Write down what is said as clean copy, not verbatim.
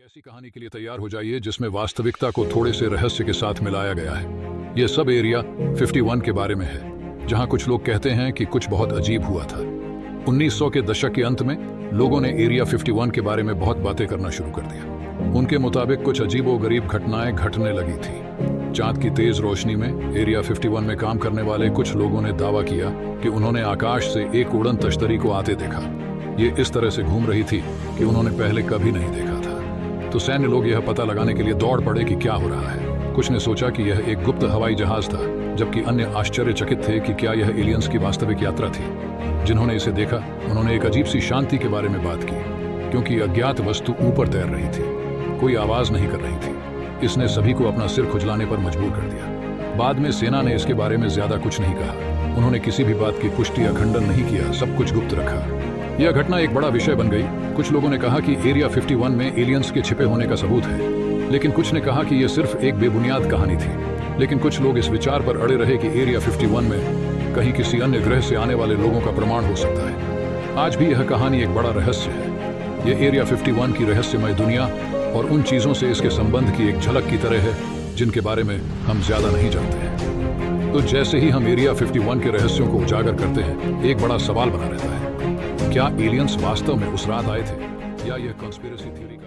ऐसी कहानी के लिए तैयार हो जाइए जिसमें वास्तविकता को थोड़े से रहस्य के साथ मिलाया गया है। यह सब एरिया 51 के बारे में है, जहां कुछ लोग कहते हैं कि कुछ बहुत अजीब हुआ था। 1900 के दशक के अंत में लोगों ने एरिया 51 के बारे में बहुत बातें करना शुरू कर दिया। उनके मुताबिक कुछ अजीबोगरीब घटनाएं घटने लगी थी। चांद की तेज रोशनी में एरिया 51 में काम करने वाले कुछ लोगों ने दावा किया कि उन्होंने आकाश से एक उड़न तश्तरी को आते देखा। ये इस तरह से घूम रही थी कि उन्होंने पहले कभी नहीं देखा था। तो सैन्य लोग यह पता लगाने के लिए दौड़ पड़े कि क्या हो रहा है। कुछ ने सोचा कि यह एक गुप्त हवाई जहाज था, जबकि अन्य आश्चर्यचकित थे कि क्या यह एलियंस की वास्तविक यात्रा थी। जिन्होंने इसे देखा उन्होंने एक अजीब सी शांति के बारे में बात की, क्योंकि अज्ञात वस्तु ऊपर तैर रही थी, कोई आवाज नहीं कर रही थी। इसने सभी को अपना सिर खुजलाने पर मजबूर कर दिया। बाद में सेना ने इसके बारे में ज्यादा कुछ नहीं कहा। उन्होंने किसी भी बात की पुष्टि या खंडन नहीं किया, सब कुछ गुप्त रखा। यह घटना एक बड़ा विषय बन गई। कुछ लोगों ने कहा कि एरिया 51 में एलियंस के छिपे होने का सबूत है, लेकिन कुछ ने कहा कि यह सिर्फ एक बेबुनियाद कहानी थी। लेकिन कुछ लोग इस विचार पर अड़े रहे कि एरिया 51 में कहीं किसी अन्य ग्रह से आने वाले लोगों का प्रमाण हो सकता है। आज भी यह कहानी एक बड़ा रहस्य है। यह एरिया 51 की रहस्यमय दुनिया और उन चीजों से इसके संबंध की एक झलक की तरह है जिनके बारे में हम ज्यादा नहीं जानते हैं। तो जैसे ही हम एरिया 51 के रहस्यों को उजागर करते हैं, एक बड़ा सवाल बना रहता है, क्या एलियंस वास्तव में उस रात आए थे या यह कॉन्स्पिरेसी थ्योरी